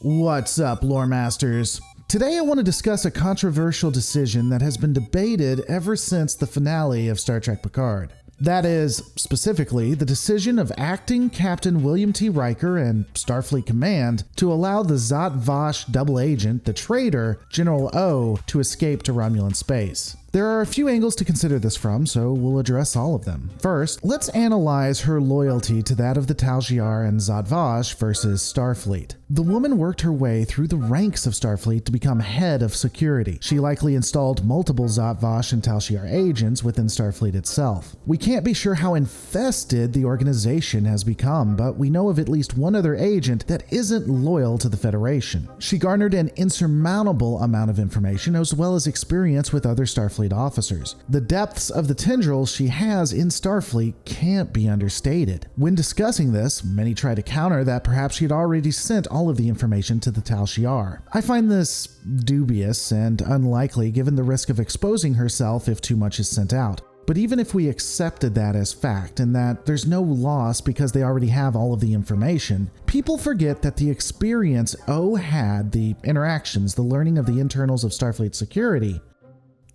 What's up, lore masters? Today I want to discuss a controversial decision that has been debated ever since the finale of Star Trek Picard. That is, specifically, the decision of acting Captain William T. Riker and Starfleet Command to allow the Zhat Vash double agent, the traitor, General Oh, to escape to Romulan space. There are a few angles to consider this from, so we'll address all of them. First, let's analyze her loyalty to that of the Tal Shiar and Zhat Vash versus Starfleet. The woman worked her way through the ranks of Starfleet to become head of security. She likely installed multiple Zhat Vash and Tal Shiar agents within Starfleet itself. We can't be sure how infested the organization has become, but we know of at least one other agent that isn't loyal to the Federation. She garnered an insurmountable amount of information as well as experience with other Starfleet officers. The depths of the tendrils she has in Starfleet can't be understated. When discussing this, many try to counter that perhaps she had already sent all of the information to the Tal Shiar. I find this dubious and unlikely given the risk of exposing herself if too much is sent out. But even if we accepted that as fact and that there's no loss because they already have all of the information, people forget that the experience O had, the interactions, the learning of the internals of Starfleet security,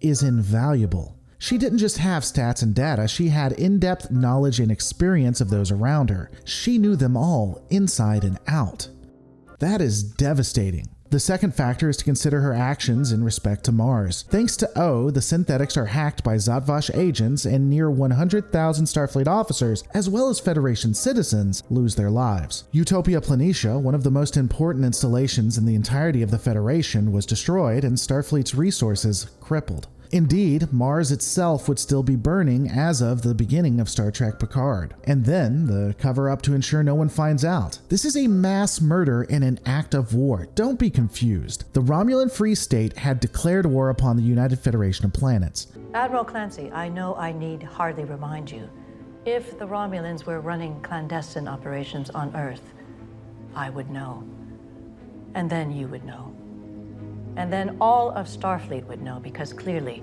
is invaluable. She didn't just have stats and data, she had in-depth knowledge and experience of those around her. She knew them all, inside and out. That is devastating. The second factor is to consider her actions in respect to Mars. Thanks to O, the synthetics are hacked by Zhat Vash agents and near 100,000 Starfleet officers, as well as Federation citizens, lose their lives. Utopia Planitia, one of the most important installations in the entirety of the Federation, was destroyed and Starfleet's resources crippled. Indeed, Mars itself would still be burning as of the beginning of Star Trek Picard. And then, the cover-up to ensure no one finds out. This is a mass murder and an act of war. Don't be confused. The Romulan Free State had declared war upon the United Federation of Planets. Admiral Clancy, I know I need hardly remind you. If the Romulans were running clandestine operations on Earth, I would know. And then you would know. And then all of Starfleet would know, because clearly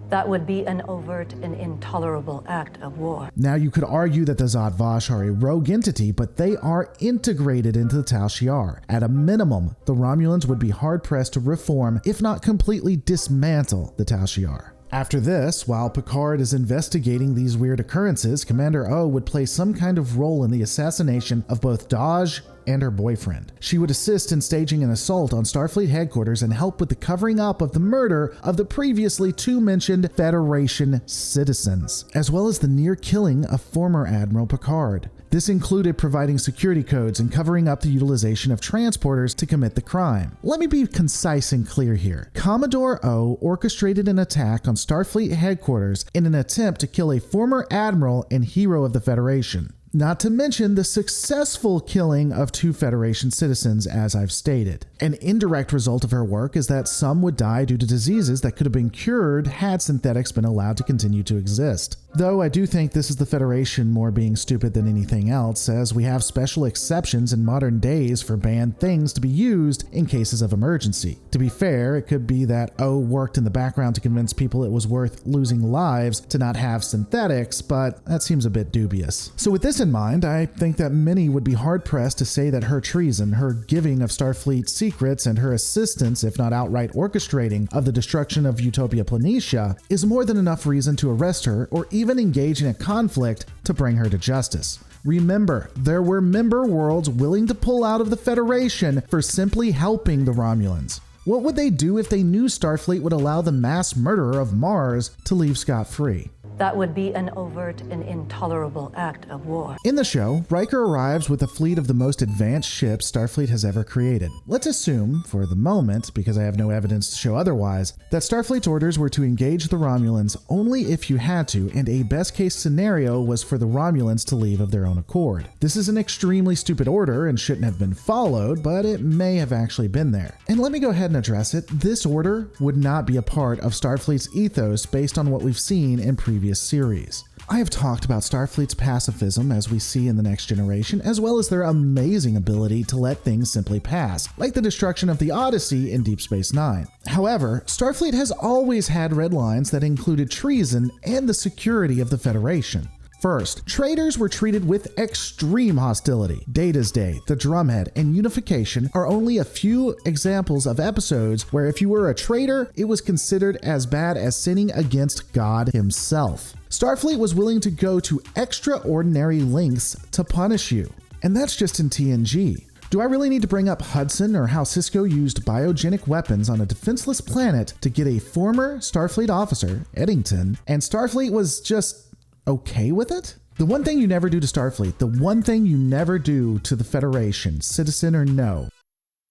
that would be an overt and intolerable act of war. Now you could argue that the Zhat Vash are a rogue entity, but they are integrated into the Tal Shiar. At a minimum, the Romulans would be hard-pressed to reform, if not completely dismantle, the Tal Shiar. After this, while Picard is investigating these weird occurrences, Commander Oh would play some kind of role in the assassination of both Dahj and her boyfriend. She would assist in staging an assault on Starfleet headquarters and help with the covering up of the murder of the previously two-mentioned Federation citizens, as well as the near killing of former Admiral Picard. This included providing security codes and covering up the utilization of transporters to commit the crime. Let me be concise and clear here. Commodore Oh orchestrated an attack on Starfleet headquarters in an attempt to kill a former admiral and hero of the Federation. Not to mention the successful killing of two Federation citizens, as I've stated. An indirect result of her work is that some would die due to diseases that could have been cured had synthetics been allowed to continue to exist. Though I do think this is the Federation more being stupid than anything else, as we have special exceptions in modern days for banned things to be used in cases of emergency. To be fair, it could be that O worked in the background to convince people it was worth losing lives to not have synthetics, but that seems a bit dubious. So with this in mind, I think that many would be hard-pressed to say that her treason, her giving of Starfleet secrets, and her assistance, if not outright orchestrating, of the destruction of Utopia Planitia is more than enough reason to arrest her or even engage in a conflict to bring her to justice. Remember, there were member worlds willing to pull out of the Federation for simply helping the Romulans. What would they do if they knew Starfleet would allow the mass murderer of Mars to leave scot-free? That would be an overt and intolerable act of war. In the show, Riker arrives with a fleet of the most advanced ships Starfleet has ever created. Let's assume, for the moment, because I have no evidence to show otherwise, that Starfleet's orders were to engage the Romulans only if you had to, and a best-case scenario was for the Romulans to leave of their own accord. This is an extremely stupid order and shouldn't have been followed, but it may have actually been there. And let me go ahead and address it. This order would not be a part of Starfleet's ethos based on what we've seen in previous series. I have talked about Starfleet's pacifism as we see in The Next Generation, as well as their amazing ability to let things simply pass, like the destruction of the Odyssey in Deep Space Nine. However, Starfleet has always had red lines that included treason and the security of the Federation. First, traitors were treated with extreme hostility. Data's Day, the Drumhead, and Unification are only a few examples of episodes where if you were a traitor, it was considered as bad as sinning against God himself. Starfleet was willing to go to extraordinary lengths to punish you. And that's just in TNG. Do I really need to bring up Hudson or how Cisco used biogenic weapons on a defenseless planet to get a former Starfleet officer, Eddington, and Starfleet was just okay with it? The one thing you never do to Starfleet, the one thing you never do to the Federation, citizen or no,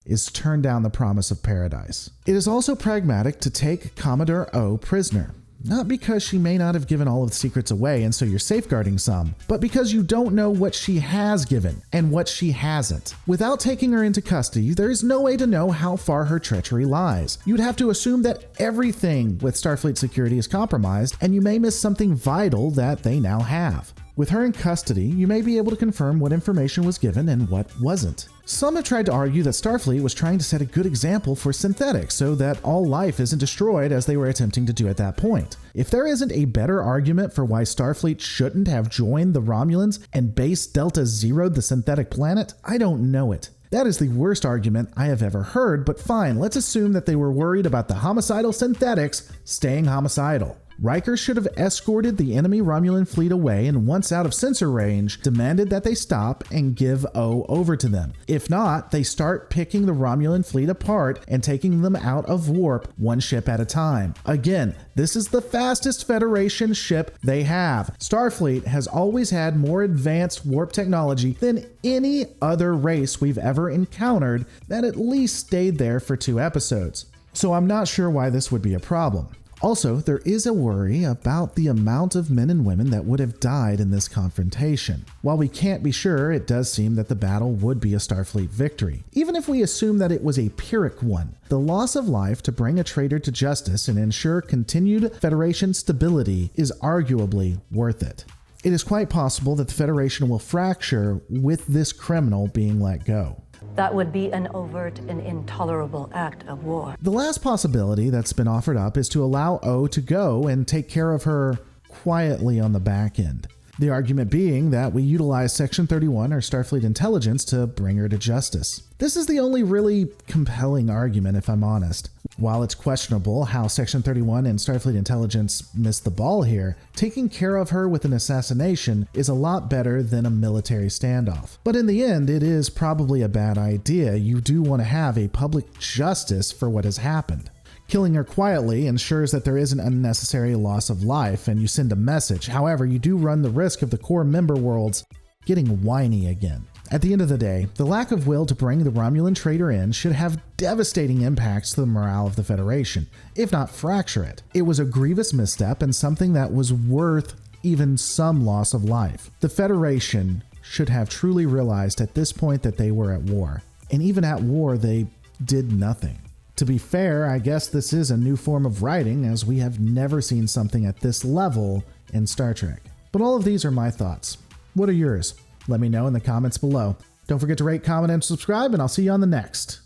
is turn down the promise of paradise. It is also pragmatic to take Commodore Oh prisoner. Not because she may not have given all of the secrets away and so you're safeguarding some, but because you don't know what she has given and what she hasn't. Without taking her into custody, there is no way to know how far her treachery lies. You'd have to assume that everything with Starfleet security is compromised, and you may miss something vital that they now have. With her in custody, you may be able to confirm what information was given and what wasn't. Some have tried to argue that Starfleet was trying to set a good example for synthetics so that all life isn't destroyed as they were attempting to do at that point. If there isn't a better argument for why Starfleet shouldn't have joined the Romulans and base Delta Zero'd the synthetic planet, I don't know it. That is the worst argument I have ever heard, but fine, let's assume that they were worried about the homicidal synthetics staying homicidal. Riker should have escorted the enemy Romulan fleet away and once out of sensor range, demanded that they stop and give O over to them. If not, they start picking the Romulan fleet apart and taking them out of warp one ship at a time. Again, this is the fastest Federation ship they have. Starfleet has always had more advanced warp technology than any other race we've ever encountered that at least stayed there for 2 episodes. So I'm not sure why this would be a problem. Also, there is a worry about the amount of men and women that would have died in this confrontation. While we can't be sure, it does seem that the battle would be a Starfleet victory. Even if we assume that it was a Pyrrhic one, the loss of life to bring a traitor to justice and ensure continued Federation stability is arguably worth it. It is quite possible that the Federation will fracture with this criminal being let go. That would be an overt and intolerable act of war. The last possibility that's been offered up is to allow O to go and take care of her quietly on the back end. The argument being that we utilize Section 31 or Starfleet intelligence to bring her to justice. This is the only really compelling argument, if I'm honest. While it's questionable how Section 31 and Starfleet intelligence missed the ball here, taking care of her with an assassination is a lot better than a military standoff. But in the end, it is probably a bad idea. You do want to have a public justice for what has happened. Killing her quietly ensures that there is an unnecessary loss of life and you send a message. However, you do run the risk of the core member worlds getting whiny again. At the end of the day, the lack of will to bring the Romulan traitor in should have devastating impacts to the morale of the Federation, if not fracture it. It was a grievous misstep and something that was worth even some loss of life. The Federation should have truly realized at this point that they were at war. And even at war, they did nothing. To be fair, I guess this is a new form of writing, as we have never seen something at this level in Star Trek. But all of these are my thoughts. What are yours? Let me know in the comments below. Don't forget to rate, comment, and subscribe, and I'll see you on the next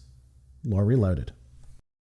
Lore Reloaded.